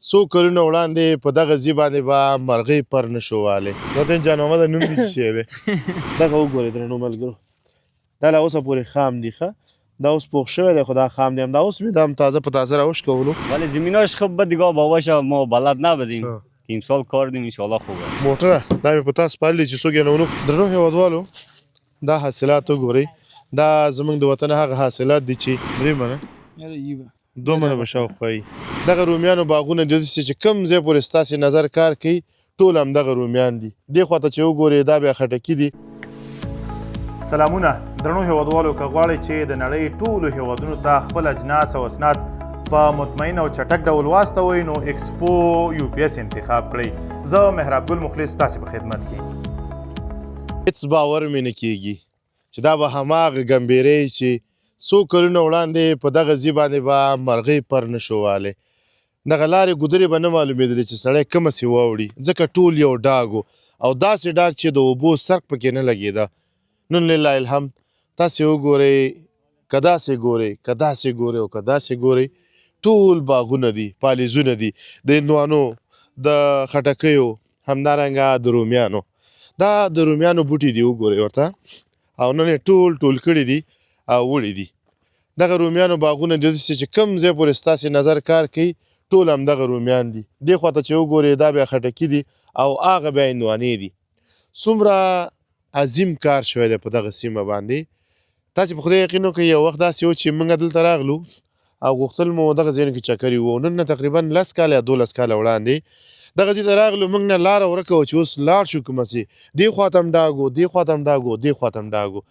څو کلونه وړاندې په دغه ځای باندې به مرغۍ پر نه شو والی وطن جان محمده نوم دې څه شی دی دغه وګورئ درنو ملګرو دا لا اوسه پورې خام دي ښه دا اوس پوخ شوی دی خو دا خام دی همدا اوس مې دا هم تازه په تازه راوشکولو ولی زمیناش خوب به دیگه باباش ما بلد نبودیم که امسال کار دیم انشاءالله خوبه موټره دا مې په تاسو پاللی چې څوک یې نه ونو درنو هېوادوالو دا حاصلات وګورئ دا زموږ د وطن هغه حاصلات دي چې 3 منه 2 منه به شاوخوا وي دغه رومیانو باغونه داسې چې کوم ځای پورې ستاسې نظر کار کوي ټول همدغه رومیان دي دې خواته چې وګورئ دا بیا خټکي دي سلامونه درنو هېوادوالو که غواړئ چې د نړۍ ټولو هېوادونو ته خپل اجناس او اسناد په مطمئن او چټک ډول واستوئ نو ایکسپو یو پی اس انتخاب کړئ زه مهراب ګل مخلص تاسې په خدمت کې هېڅ باور مې نه کېږي چې دا به هماغه ګمبېرۍ چې څو کلونه وړاندې په دغه ځای باندې به مرغۍ پر نه شو والی دغه لارې ګودرې به نه معلومېدلې چې سړی کومه سې واوړي ځکه ټول یو ډاګ و او داسې ډاګ چې د اوبو سرک پکې نه لګېده نن لله الحمد تاسې وګورئ که داسې ګورئ که داسې ګورئ او که داسې ګورئ ټول باغونه دي پالیزونه دي د هندوانو د خټکیو همدارنګه د رومیانو دا د رومیانو بوټي دي وګورئ ورته او نن یې ټول کړي دي او وړي دي دغه رومیانو باغونه داسې چې کوم ځای پورې ستاسې نظر کار کوي ټول همدغه رومیان دي دې خواته چې وګورئ دا بیا خټکي دي او هغه بیا هندوانې دي څومره عظیم کار شوی دی په دغه سیمه باندې تاسې په خدای یقین وکړئ یو وخت داسې و چې موږ دلته راغلو او غوښتل مو دغه ځایونو کې چکرې وو نن نه تقریبا 10 کاله یا 12 کاله وړاندې دغه ځای ته راغلو موږ نه لاره ورکه وه چې اوس لاړ شو کومسې دې خواته هم ډاګ و دې خواته هم ډاګ و دې خواته هم ډاګ و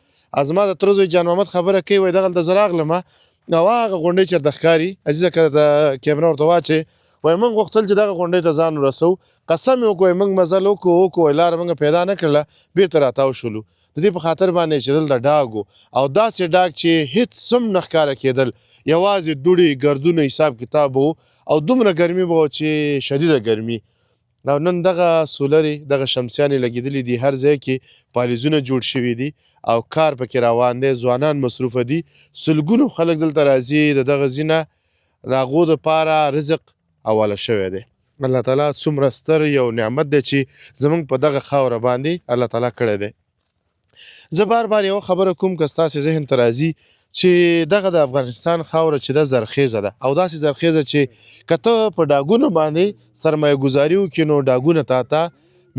زما د تره زوی جان محمد خبره کوي وایي دغلته زه راغلم او هغه غونډۍ چېرته ښکاري عزیزه که د کیمره ورته واچوې وایي موږ غوښتل چې دغه غونډۍ ته ځان ورسوو قسم یې وکړو موږ مزل وکړو وایي لاره موږ پیدا نه کړله بېرته راتاو شولو د دې په خاطر باندې چې دلته ډاګ و او داسې ډاګ چې هېڅ هم نه ښکاره کېدل یوازې دوړې ګردونه حساب کتاب و او دومره ګرمي به وه چې شدیده ګرمي او نن دغه سولرې دغه شمسیانې لګېدلې دي هر ځای کې پالیزونه جوړ شوي دي او کار پکې روان دی ځوانان مصروفه دي سلګونو خلک دلته راځي د دغه ځای نه د هغو دپاره رزق حواله شوی دی الله تعالی څومره ستر یو نعمت دی چې زموږ په دغه خاوره باندې الله تعالی کړی دی زه بار یوه خبره کوم که ستاسې ذهن ته راځي چې دغه د افغانستان خاوره چې ده زرخیزه ده او داسې زرخیزه چې که ته په ډاګونو باندې سرمایه ګزاري وکړې نو ډاګونه تا ته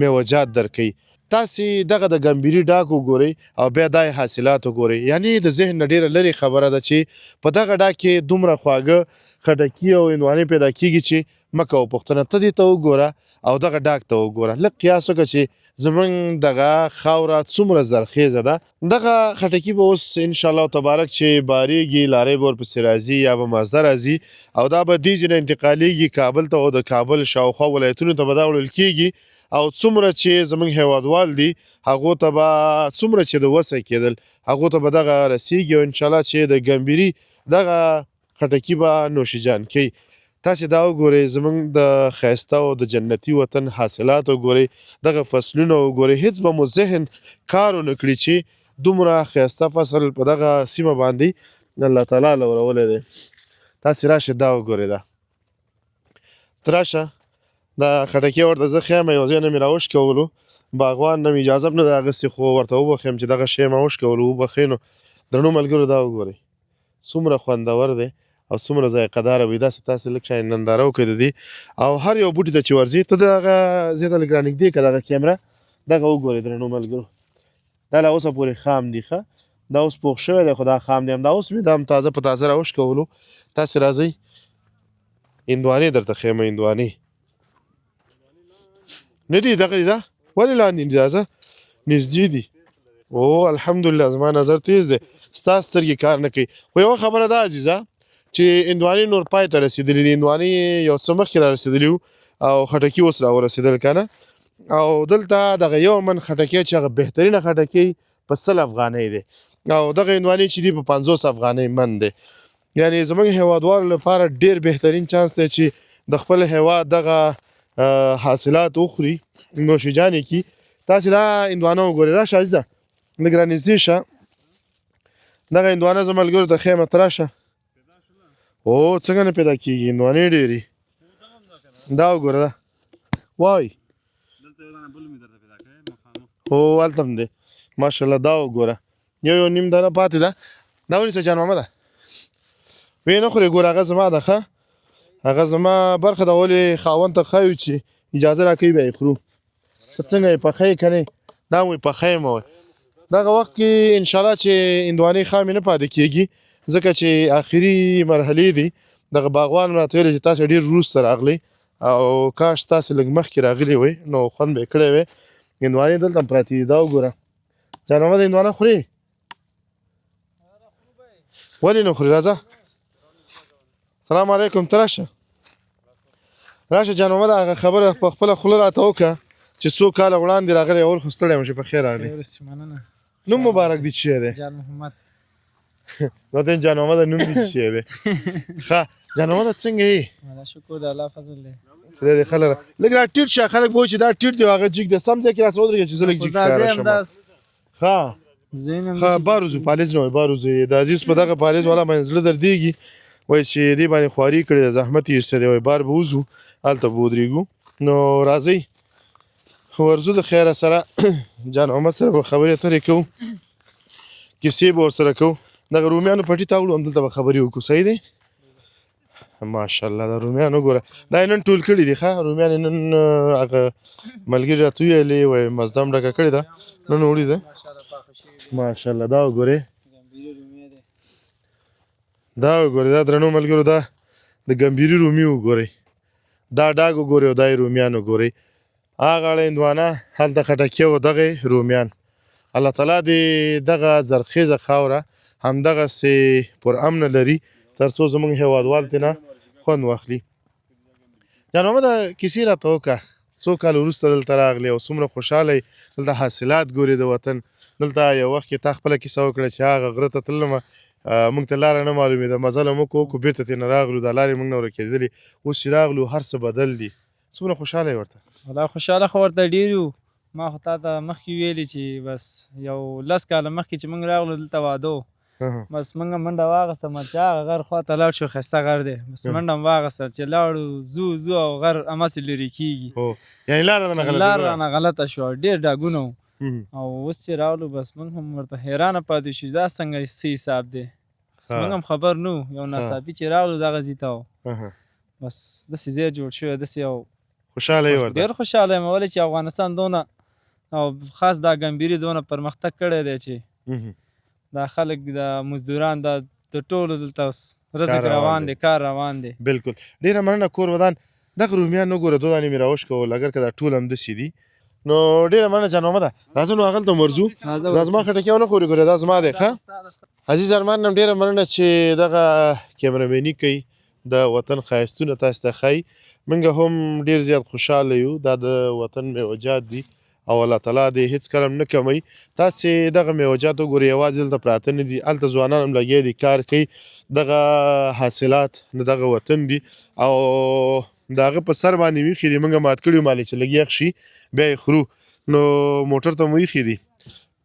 میوجات درکوي تاسې دغه د ګمبیري ډاګ وګورئ او بیا دا حاصلات وګورئ یعنې د ذهن نه ډېره لرې خبره ده چې په دغه ډاګ کې دومره خواږه خټکي او هندوانې پیدا کېږي چې مه کوه پوښتنه ته دې ته وګوره او دغه ډاګ ته وګوره لږ قیاس وکړه چې زمونږ دغه خاوره څومره زرخیزه ده دغه خټکي به اوس انشاءالله تبارک چې بارېږي لارۍ به ورپسې راځي یا به مازده راځي او دا به دې ځای نه انتقالېږي کابل ته او د کابل شاوخوا ولایتونو ته به دا وړل کېږي او څومره چې زموږ هېوادوال دي هغو ته به څومره چې د وسه کېدل هغو ته به دغه رسېږي او انشاءالله چې د ګمبیري دغه خټکي به نوشیجان کوي تاسې دا وګورئ زموږ د ښایسته او د جنتي وطن حاصلات وګورئ دغه فصلونه وګورئ هېڅ به مو ذهن کار ونه کړي چې دومره ښایسته فصل په دغه سیمه باندې الله تعالی لورولی دی تاسې راشئ دا وګورئ دا ته راشه دا خټکي ورته زه ښیم یو ځای نه مې راوشکولو باغوان نه مې اجازه نه ده اخیستې خو ورته وبښیم چې دغه شی مې وشکولو وبښئ نو درنو ملګرو دا وګورئ څومره خوندور دی او څومره ذایقه داره وي داسې تاسې لږ شاید ننداره وکړئ د دې او هر یو بوټي ته چې ورځي ته دغه ځای ته لږ رانږدې کړه دغه کیمره دغه وګورئ درنو ملګرو دا لا اوسه پورې خام دي ښه دا اوس پوخ شوی دی خو دا خام دی همدا اوس مې دا هم تازه په تازه راوشکولو تاسې راځئ هندوانې درته ښیم هندوانې نه دي دغه دي دا ولې لاندې دي دا نږدې دي او الحمدلله زما نظر تیز دی ستا سترګې کار نه کوي خو یوه خبره ده عزیزه چې هندوانې نور پای ته رسېدلي دي هندوانې یو څه مخکې را رسېدلي وو او خټکي اوس را ورسېدل که نه او دلته دغه یو من خټکي چې هغه بهترینه خټکي په 100 افغانۍ دی او دغه هندوانې چې دي په 50 افغانۍ من دی یعنې زموږ هېوادوالو لپاره ډېر بهترین چانس دی چې د خپل هېواد دغه حاصلات وخوري نوشیجان یې کړي تاسې دا هندوانه وګورئ راشه عزیزه لږ رانږدې شه دغه هندوانه زه ملګرو ته ښیم ته راشه او څنګه نه پیدا کېږي هندوانې ډېرې دا وګوره دا وای هو هلته هم دی ماشاءالله دا وګوره یو نیم دانه پاتې ده دا ونیسه جان محمده ویې نه خورې ګوره هغه زما ده ښه هغه زما برخه ده ولې خاوند ته ښایو چې اجازه راکوي بیا یې خورو ته څنګه یې پخی که نه دا مو یې پخی یم وی دغه وخت کې انشاءالله چې هندوانې خامې نه پاتې کېږي ځکه چې آخري مرحلې دي دغه باغوان راته ویلې چې تاسې ډېر وروسته راغلی او کاش تاسې لږ مخکې راغلي وی نو خوند به یې کړی وی هندوانې دلته هم پراتې دي دا وګوره جان محمد هندوانه خورې ولې نه خورې راځه سلام علیکم ته راشه راشه جان محمد هغه خبره په خپله خوله راته وکړه چې څو کاله وړاندې راغلی اول خو ستړی یم چې په خیر راغلی نوم مبارک دی چې دی جان محمد راته جان محمد نوم دی چې دی ښه جان محمد څنګه یې شکر د الله فضل دی خدای دې خلک لږ را ټیټ شه خلک به وایي چې دا ټیټ دی او هغه جګ دی سم ځای کې راسه ودرېږه چې زه لږ جګ ښکاره شم ښه باروزو پالیز نه وایي باروزو یې د عزیز په دغه پالیز والا باندې زړه دردېږي وایي چې دې باندې خواري کړې ده زحمت یې ایستی دی وایي بار به وځو هلته به ودرېږو نو راځئ ورځو د خیره سره جان محمد سره به خبرې اترې کوو کیسې به ورسره کوو دغه رومیانو پټي ته وړو همدلته به خبرې وکړو صحیح دی ماشاءالله دا رومیان وګوره دا یې نن ټول کړي دي ښه رومیان یې نن هغه ملګري راته ویلې وایي مزده هم ډکه کړې ده نن وړي ده ماشاءالله دا وګورئ دا وګورئ دا درنو ملګرو دا د ګمبیري رومي وګورئ دا ډاګ وګورئ او دا یې رومیان وګورئ هغه اړه هندوانه هلته خټکي او دغه رومیان الله تعالی دې دغه زرخیزه خاوره همدغسې پر امنه لري تر څو زموږ هېوادوال ترې خوند واخلي جان محمده کیسې راته وکړه څو کال وروسته دلته راغلی او څومره خوشحاله یې دلته حاصلات ګورې د وطن دلته یو وخت کې تا خپله کیسه وکړه چې هغه غره ته تللمه موږ ته لاره نه معلومېده مزله موږ وکړو بېرته ترې نه راغلو دا لارې موږ نه ورکېدلې اوس چې راغلو هر څه بدل دي څومره خوشحاله یې ورته والله خوشحاله خو ورته ډېر یو ما خو تا ته مخکې ویلي چې بس یو 10 کاله مخکې چې موږ راغلو دلته واده و بس موږ هم منډه واخیستم چې هغه غر خواته لاړ شو ښایسته غر دی بس منډه هم واخیستل چې لاړو ځو او غر هماسې لرې کېږي یعنې لار رانه غلطه شوه ډېر ډاګونه وو او اوس چې راغلو بس موږ هم ورته حیرانه پاتې شو دا څنګه څه حساب دی موږ هم خبر نه وو یو ناڅاپي چې راغلو دغه ځای ته و بس داسې ځای جوړ شوی داسې یو خوشحاله یې ورته ډېر خوشحاله یم ولې چې افغانستان دونه او خاص دا ګمبیري دونه پرمختګ کړی دی چې دا خلک د مزدوران د ټولو دلته رزق روان دی کار روان دی بلکل ډېره مننه کور ودان دغه رومیان وګوره 2 دانې مې راوشکول اګر که دا ټول همداسې دي نو ډېره مننه جان محمده راځه نو هغلته هم ورځو دا زما خټکي ونه خورې ګورې دا زما دی ښه عزیز ارمان هم ډېره مننه چې دغه کیمرامیني کوي د وطن ښایستونه تاسو ته ښایي موږ هم ډېر زیات خوشحاله یو دا د وطن میوجات دي او الله تعالی دې هیڅ کله هم نه کموي تاسې دغه میوجات وګورئ یوازې دلته پراته نه دي هلته ځوانان هم لګیا دي کار کوي دغه حاصلات د دغه وطن دي او د هغه په سر باندې ویښي دي موږ مات کړي مالې چې لږ یخ شي بیا یې خورو نو موټر ته مو ایښي دي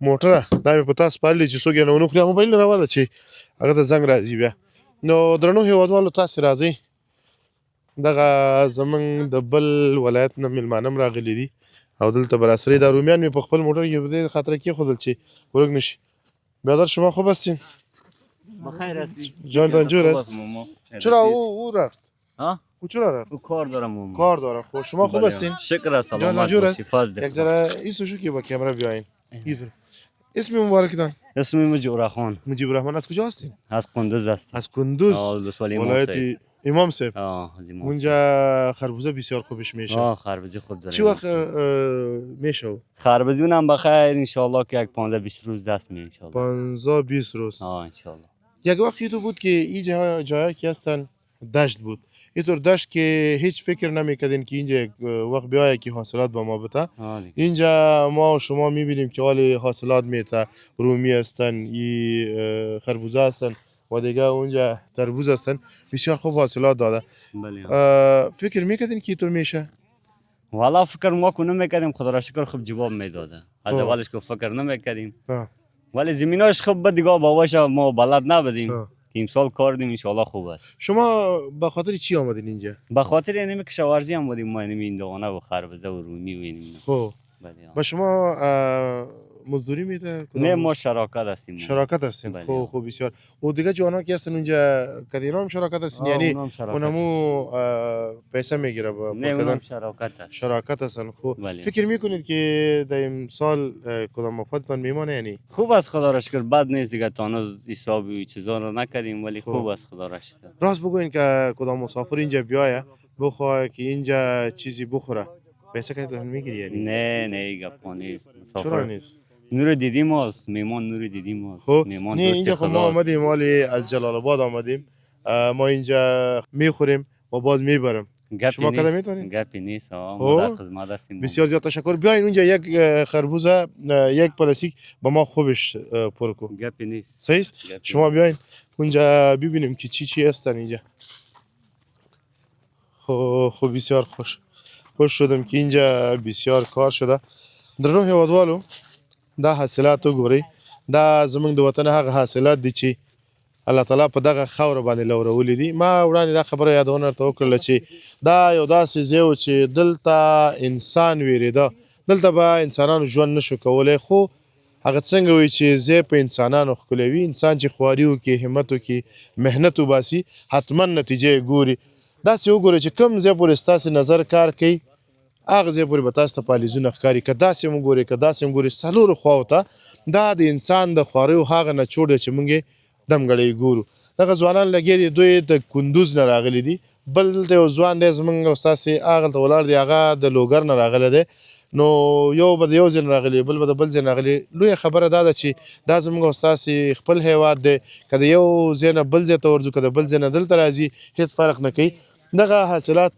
موټره دا مې په تا سپارلي چې څوک یې نه ونه خوري موبایل راواله چې هغه ته زنګ راځي بیا نو درنو هېوادوالو تاسې راځئ دغه زموږ د بل ولایت نه میلمانه هم راغلي دي او دلته به راسره دا رومیان مې په خپل موټر کې په دې خاطره کېښودل چې ورک نه شي برادر شما خوب هستین بخیر هستی جانتان جور است چرا او رفت او چرا رفت او کار دارم کار داره خب شما خوب هستین شکر است جانتان جور است سلامت یک ذره ایسو شو که با کامera بیاین اسم مبارکتان اسم مجیب خان مجیب الرحمن از کجا هستین از کندوز است از کندوز ولایت امام صاحب اونجا خربوزه بسیار خوبش میشه خربوزه خوب داره چی وقت میشه خربوزه هم بخیر ان شاء الله که یک 15-20 روز دست میاد ان شاء الله 15-20 روز ان شاء الله یک وقتی تو بود که این جاها که هستن دشت بود اینطور دشت که هیچ فکر نمیکردین که اینجا یک وقت بیایه که حاصلات به ما بده اینجا ما و شما میبینیم که حال حاصلات میته رومی هستن ای خربوزه هستن و دیگه اونجا تربوز هستن بسیار خوب حاصلات داده فکر میکردین که اینطور میشه والا فکر ما کو نمیکردیم خدا را شکر خوب جواب میداده از اولش که فکر نمیکردیم ولی زمیناش خوب بود دیگه باباش ما بلد نبودیم که امسال کردیم انشالله خوب است. شما به خاطر چی آمدین اینجا؟ به خاطر اینمی کشاورزی هم بودیم ما اینمی این دانه و خربزه و رومی و اینمی. خب بله. با شما مزدوری میده؟ نه ما شراکت هستیم. شراکت هستین. بله. خب بسیار. و دیگه جوانان که هستن اونجا کدینا هم شراکت هستین، یعنی اونمو پیسه میگیره با نه اونم شراکت هست. شراکت هستن. خب بله. فکر میکنید که در این سال کدام مفادتان میمانه؟ یعنی خوب است خدا را شکر، بد نیست دیگه، تا هنوز حساب و چیزا رو نکردیم ولی خوب است خدا را شکر. راست بگوین که کدام مسافر اینجا بیایه بخواه که اینجا چیزی بخوره پیسه که میگیری یعنی؟ نه گپا نیست. چرا نیست؟ نور دیدیم است، میمان نور دیدیم است. خب میمان نه اینجا خب ما آمدیم مالی از جلال آباد آمدیم، ما اینجا میخوریم و باز میبرم. شما کدام میتونید؟ گپی نیست. ما در خدمت هستیم. بسیار زیاد تشکر. بیاین اونجا یک خربوزه یک پلاستیک با ما خوبش پر کو. گپی نیست. صحیح است؟ شما بیاین اونجا ببینیم که چی هستن اینجا. خب بسیار خوش شدم که اینجا بسیار کار شده. درنو هیوادوالو دا حاصلات وګورئ، دا زمونږ د وطن هغه حاصلات دي چې الله تعالی په دغه خاوره باندې لورولي دي. ما وړاندې دا خبره یادونه ورته وکړله چې دا یو داسې ځای و چې دلته انسان ویرېده، دلته به انسانانو ژوند نشو کولی، خو هغه څنګه وي چې ځای په انسانانو ښکلی وي. انسان چې خواري وکړي، همت وکړي، محنت وباسي، حتما نتیجه یې ګوري. داسې وګورئ چې کوم ځای پورې ستاسې نظر کار کوي هغه ځای پورې به تاسو ته پالیزونه ښکاري. که داسې هم وګورئ که داسې هم ګورئ، څلورو خواو ته دا د انسان د خواریو هغه نچوړ دی چې موږ یې دمګړی ګورو. دغه ځوانان لګیا دي، دوی د کندوز نه راغلي دي. بل دلته یو ځوان دی زموږ او ستاسې هغلته ولاړ دی، هغه د لوګر نه راغلی دی. نو یو به د یو ځای نه راغلي، بل به د بل ځای نه راغلي. لویه خبره دا ده چې دا زموږ او ستاسې خپل هیواد دی، که د یو ځای نه بل ځای ته ورځو، که د بل ځای نه دلته راځي، هېڅ فرق نه کوي. دغه حاصلات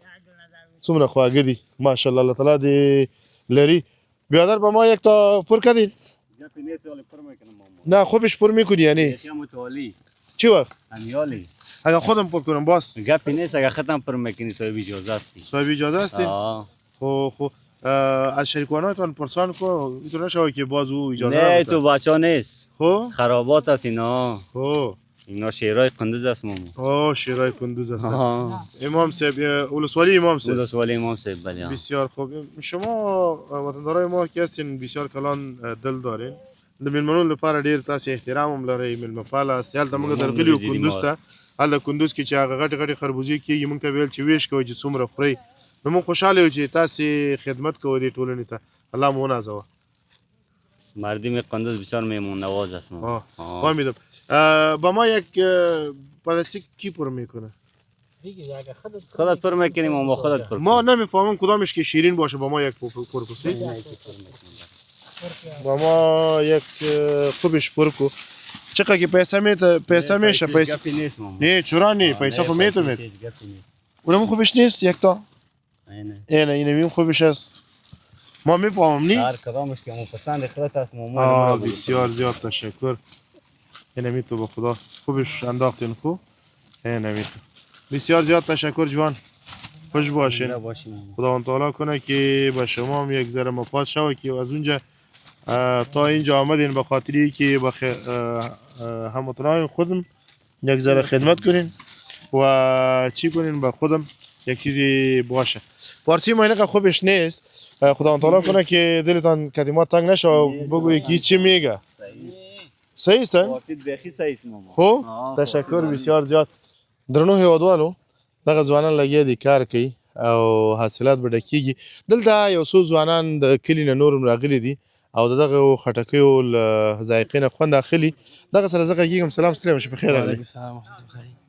څومره خواږه دي ماشاءالله، الله تعالی دې لري. بیادر با ما یک تا پر کردین؟ نه خوبش پر میکنی یعنی؟ چی وقت؟ اگر خودم پر کنم باز؟ گپی نیست، اگر خودم پر میکنی صاحب اجازه هستی. صاحب اجازه هستین؟ خب از شریکانایتان پرسان کو اینطور نشوه که باز او اجازه نه تو بچه ها نیست، خرابات هست اینا. اینا شیرای کندوز است ماما. شیرای کندوز است. امام صاحب ولسوالی امام صاحب. ولسوالی امام صاحب بله. بسیار خوب. شما وطندارای ما که هستین بسیار کلان دل دارین. د میلمنو لپاره ډیر تاسو احترام هم لرئ، میلمه پاله است. هلته موږ درغلي یو کندوز ته، هلته کندوز کې چې هغه غټې غټې خربوزې کېږي، موږ ته ویل چې ویش کوئ چې څومره خورئ. نو موږ خوشحاله یو چې تاسې خدمت کوئ دې ټولنې ته. الله مو ونازوه. مردم کندوز بسیار مهمون نواز است. فهمیدم. با ما یک پلاستیک کی پر میکنه؟ خودت پر میکنیم و ما خودت پر. ما نمیفهمم کدامش که شیرین باشه. با ما یک پر کسی. با ما یک خوبش پر کو. چقدر که پیسه میشه پیسه. نه چرا نه پیسه خو میتونید. اونم خوبش نیست یک تا. اینه میم خوبش است. ما میفهمم نی. هر کدامش که مو پسند خودت است ماما. بسیار زیاد تشکر. اینمی تو به خدا خوبش انداختین خوب. اینمی تو بسیار زیاد تشکر جوان. خوش باشین. خداوند تعالی کنه که با شما هم یک ذره مفاد شوه که از اونجا تا اینجا آمدین به خاطری که با هموطنان خودم یک ذره خدمت کنین و چی کنین با خودم یک چیزی باشه. فارسی ما اینقدر خوبش نیست. خداوند تعالی کنه که دلتان کلمات تنگ نشه و بگویی که چی میگه. صحیح است؟ خب تشکر بسیار زیاد. درنو هیوادوالو دغه ځوانان لګیا دي کار کوي او حاصلات به ډکیږي. دلته یو څو ځوانان د کلي نه نور هم راغلي دي او د دغه خټکیو له ذایقې نه خوند اخلي. دغه سره زه غږیږم. سلام ستړی مشه، بخیر راغلی.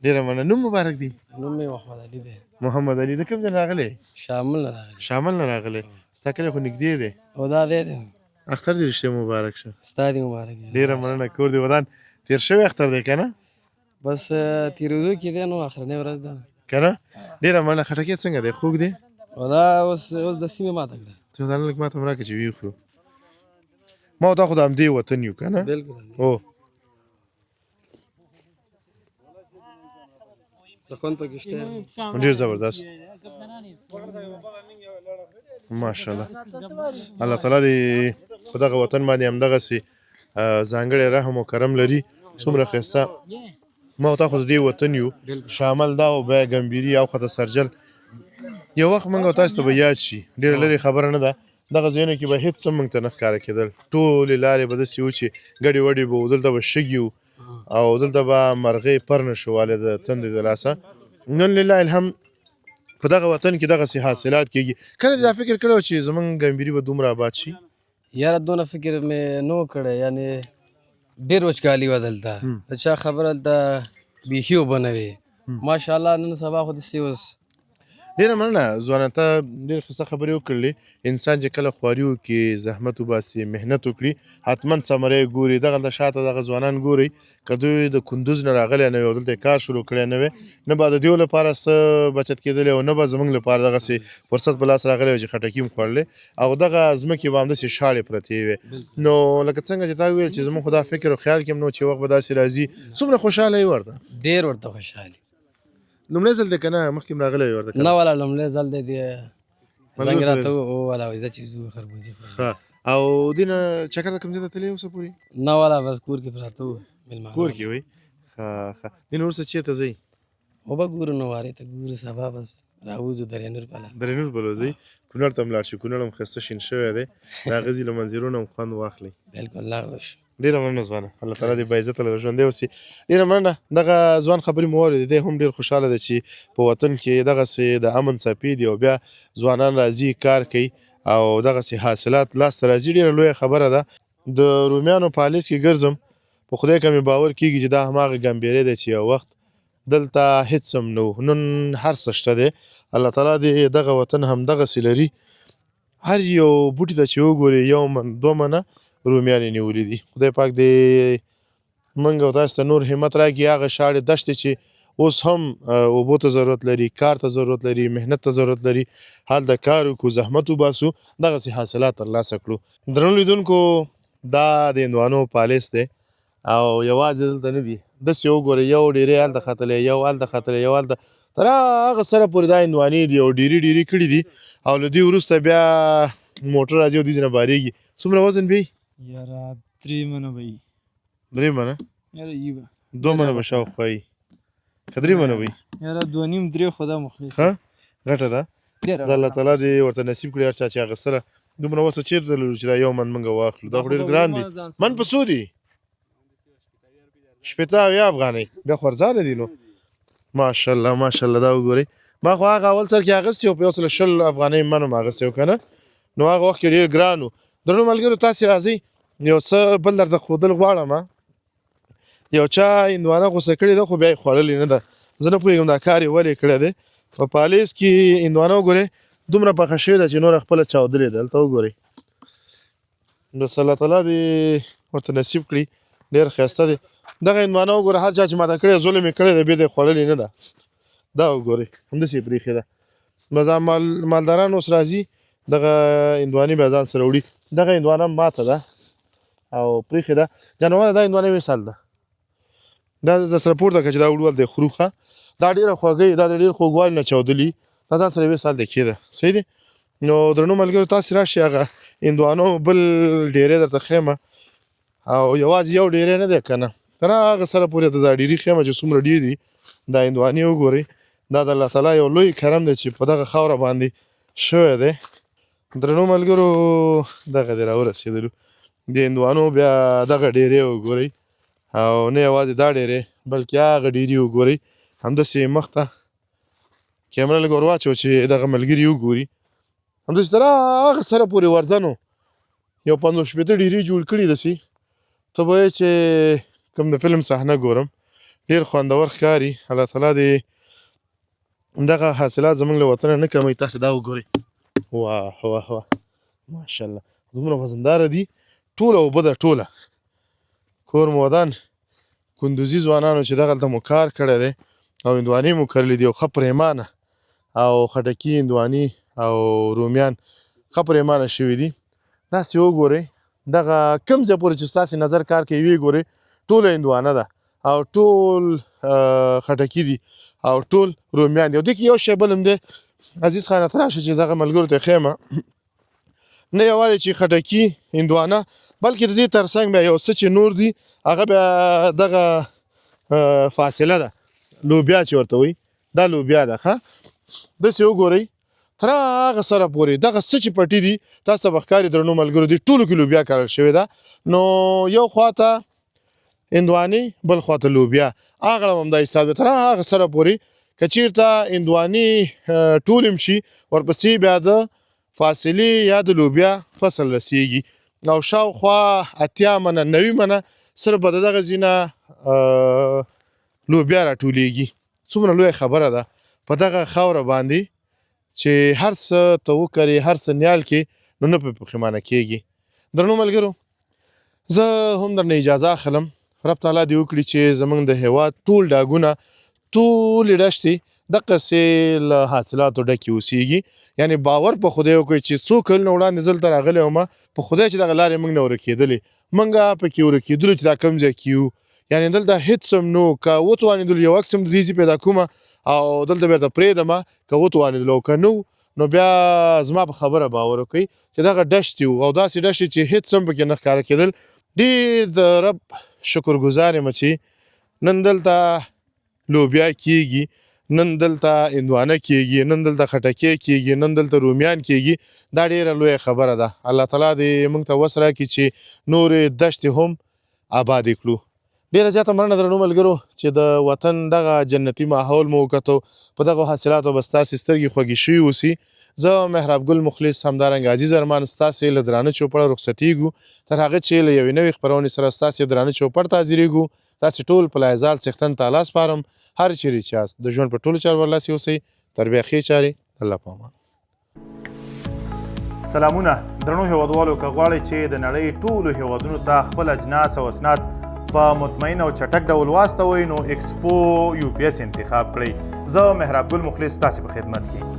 ډېره مننه. نوم مبارک دی؟ نوم مې محمد علي دی. محمد علي. د کوم ځای راغلی؟ شامل نه راغلی. شامل نه راغلی. ستا کلی خو نږدې دی. او دا دی. اختر دې رښتیا مبارک شه. ستا دې مبارک شه. ډېره مننه. کور دې ودان تېر شوی اختر دی که نه؟ بس تېرېدو کې دی نو اخرنۍ ورځ ده که نه؟ ډېره مننه. خټکی څنګه دی؟ خوږ دی؟ او دا اوس د سیمې ماته کړه. ته دا لږ ماته هم راکړه چې ویې خورو. ما او تا خو د همدې وطن یو که نه؟ بلکل. او خوند پکې شته. ډېر زبردست. ماشاءالله. الله تعالی دې په دغه وطن باندې همدغسې ځانګړی رحم و کرم لري. څومره ښایسته ما او تا خو د دې وطن یو شامل دا او بیا ګمبیري او خطه سرجل یو وخت موږ او تاسو ته به یاد شي ډېره لرې خبره نه ده دغه ځایونو کې به هېڅ څه موږ ته نه ښکاره کېدل ټولې لارې به داسې وو چې ګډې وډې به وو دلته به شګې وو او دلته به مرغۍ پر نه شو والې د تندې د لاسه نن لله الحمد په دغه وطن کې دغسې حاصلات کېږي کله دې دا فکر کړی و چې زموږ ګمبیري به دومره آباد شي یاره دونه فکر مې نو کړی یعنې ډېر وچکالي وه دلته د چا خبره هلته بیخي اوبه نه وې ماشاءالله نن سبا خو داسې اوس ډېره مننه ځوانه ته ډېرې ښه خبرې وکړلې انسان چې کله خواري وکړي زحمت وباسي محنت وکړي حتما ثمره یې ګوري دغلته شاته دغه ځوانان ګورئ که دوی د کندوز نه راغلی نه وي او دلته یې کار شروع کړی نه وی نه به د دیو لپاره څه بچت کېدلی او نه به زموږ لپاره دغسې فرصت په لاس راغلی وي چې خټکي هم خوړلی او دغه ځمکې به همداسې شاړې پرتې وې نو لکه څنګه چې تا وویل چې زموږ خو دا فکر او خیال کې هم نو چې وخت به داسې راځي څومره خوشحاله یې ورته ډېر ورته خوشحالي لومړی ځل دی که نه مخکې هم راغلی وي ورته نه والا لومړی ځل دی زنګ راته والا وایي ځه چې ځو خربوزې ښه او دې نه چکر ته کوم ځای ته تللی اوسه پورې نه والا بس کور کې پراته وو مېلمانه کور کې وای ښه ښه دې نه وروسته چېرته ځئ وبه ګورو نو وارې ته ګورو سبا بس راوځو درېنور پله درېنور بلو ځئ کونړ ته هم لاړ شي کونړ هم ښایسته شین شوی دی د هغه ځي له منظرونو هم خوند واخلئ بلکل لاړ وشو ډېره مننه ځوانه الله تعالی دې باعزته لره ژوندی اوسي ډېره مننه دغه ځوان خبرې مو واورېدې دی هم ډېر خوشحاله دی چې په وطن کې دغسې د امن څپې دي او بیا ځوانان راځي کار کوي او دغسې حاصلات لاسته راځي ډېره لویه خبره ده د رومیانو په هالیز کې ګرځم په خدای که مې باور کېږي چې دا هماغه ګمبیری دی چې یو وخت دلته هېڅ هم نه و نن هر څه شته دی الله تعالی دې دغه وطن همدغسې لري هر یو بوټي ته چې وګورې یو من دوه منه رومیان یې نیولي دي خدای پاک دې موږ او تاسو ته نور همت راکړي هغه شاړې دښتې چې اوس هم اوبو ته ضرورت لري کار ته ضرورت لري محنت ته ضرورت لري هلته کار وکړو زحمت وباسو دغسې حاصلات ترلاسه کړو درنو لیدونکو دا د هندوانو پالیس دی او یوازې دلته نه دي داسې وګورئ یو ډېرې هلته ختلی یو هلته ختلی یو هلته تر هغه سره پورې دا هندوانې دي او ډېرې کړي دي او له دې وروسته بیا موټر راځي او دوی ځینه بارېږي څومره وزن به یاره 3 منه به وي 3 منه یاره یي به 2 منه به شاوخوا وي که 3 منه وي یاره 2.5 3 خو دا مخلص ښه ګټه ده زه الله تعالی دې ورته نصیب کړي هر چا چې اخیستله دومره وسه چېرته لرو چې دا یو من موږ واخلو دا خو ډېر ګران دي من په څو دي 80 افغانۍ بیا خو ارزانه دي نو ماشاءالله ماشاءالله دا وګورئ ما خو هغه اول سر کې اخیستی و په 120 افغانۍ من هم اخیستی و که نه نو هغه وخت کې ډېر ګران و درنو ملګرو تاسې راځئ یو څه بل درته ښودل غواړم یو چا هندوانه غوسه کړې ده خو بیا یې خوړلې نه ده زه نه پوهېږم دا کار یې ولې کړی دی په پالیز کې هندوانه وګورئ دومره پخه شوې ده چې نوره خپله چاودلې ده هلته وګورئ بس الله تعالی دې ورته نصیب کړي ډېر ښایسته دی دغه هندوانه وګوره هر چا چې ماته کړې ظلم یې کړی دی بیا دې خوړلې نه ده دا وګورئ همداسې یې پرېښې ده بس دا مالداران اوس راځي دغه هندوانې بیا ځان سره وړي دغه هندوانه ماته ده او پرېښې ده جانوره دا هندوانه یې سال ده دا د سره پورته کړه چې دا وړول دی خورو ښه دا ډېره خوږۍ دا د ډېر خوږوالي نه چاودلي دا ځان سره یې سال دی کېده صحیح دی نو درنو ملګرو تاسې راشئ هغه هندوانو بل ډېری درته ښیم او یوازې یو ډېری نه دی که نه تر هغه سره پورې د دا ډېري ښیم چې څومره ډېر دي دا هندوانې وګورئ دا د الله تعالی یو لوی کرم دی چې په دغه خاوره باندې شوی دی درنو ملګرو دغه دی راورسېدلو د هندوانو بیا دغه ډېرې وګورئ او نه یوازې دا ډېرې بلکې هغه ډېرې وګورئ همداسې مخ ته کیمره لږ ور واچوه چې دغه ملګري وګوري همداسې تر هغه سره پورې ورځه نو یو 50 شپېته ډېرې جوړ کړي داسې ته به وایې چې کوم د فلم صحنه ګورم ډېر خوندور ښکاري الله تعالی دې دغه حاصلات زموږ له وطنه نه کموي تاسې دا وګورئ واه واه واه ماشاءالله دومره وزنداره دي ټوله اوبه ده ټوله کور مو ودان کندوزي ځوانانو چې دغلته مو کار کړی دی او هندوانې مو کرلي دي او ښه پرېمانه او خټکي هندوانې او رومیان ښه پرېمانه شوي دي داسې وګورئ دغه کوم ځای پورې چې ستاسې نظر کار کوي ویې ګورئ ټوله هندوانه ده او ټول خټکي دي او ټول رومیان دي او دې کې یو شی بل هم دی عزیز خانه ته راشه چې دغه ملګرو ته ښیم نه یوازې چې خټکي هندوانه بلکې د دې ترڅنګ بیا یو څه چې نور دي هغه بیا دغه فاصله ده لوبیا چې ورته وایي دا لوبیا ده ښه داسې وګورئ تر هغه سره پورې دغه څه چې پټي دي تاسو ته به ښکاري درنو ملګرو دې ټولو کې لوبیا کرل شوې ده نو یو خواته هندوانې بل خواته لوبیا هغه هم همدا حساب دی تر هغه سره پورې که چېرته هندوانې ټول هم شي ورپسې بیا د فاصلې یا د لوبیا فصل رسیږي او شاوخوا 80 منه 90 منه صرف به د دغه ځینه لوبیا راټولېږي څومره لویه خبره ده په دغه خاوره باندې چې هر څه ته وکرې هر څه نیال کې نو نه پرې پښیمانه کېږي درنو ملګرو زه هم درنه اجازه اخلم رب تعالی دې وکړي چې زموږ د هېواد ټول ډاګونه ټولې دښتې دقسې له حاصلاتو ډکې اوسېږي یعنې باور په خدای وکړئ چې څو کلونه وړاندې زه دلته راغلی وم په خدای چې دغه لارې موږ نه ورکېدلې موږ پکې ورکېدلو چې دا کوم ځای کې یو یعنې دلته هېڅ هم نو که وتوانېدلو یو عکس هم د دې ځای پیدا کومه او دلته بېرته پرېږدمه که وتوانېدلو او که نه نو بیا زما په خبره باور وکړئ چې دغه دښتې وو او داسې دښتې چې هېڅ هم پکې نه ښکاره کېدل ډېر د رب شکرګزار یم چې نن دلته لوبیا کېږي نن دلته هندوانه کېږي نن دلته خټکۍ کېږي نن دلته رومیان کېږي دا ډېره لویه خبره ده الله تعالی دې موږ ته وس راکړي چې نورې دښتې هم آبادې کړو ډېره زیاته مننه درنو ملګرو چې د وطن دغه جنتي ماحول مو وکتو په دغو حاصلاتو به ستاسې سترګې خوږې شوي اوسي زه محراب ګل مخلص همدارنګه عزیز ارمان ستاسې له درانه چوپړه رخصتېږو تر هغه چې له یوې نوې خپرونې سره ستاسې درانه چوپړ ته حاضرېږو تاسې ټول په لایزال څښتن ته الله سپارم هر چیرې چې یاست د ژوند په ټولو چارو ورلاسې اوسئ تر بیا ښې چارې الله په امان سلامونه درنو هیوادوالو که غواړئ چې د نړۍ ټولو هیوادونو ته خپل اجناس او اسناد په مطمئن او چټک ډول واستوئ نو ایکسپو UPS انتخاب کړئ زه محراب ګل مخلص ستاسې په خدمت کې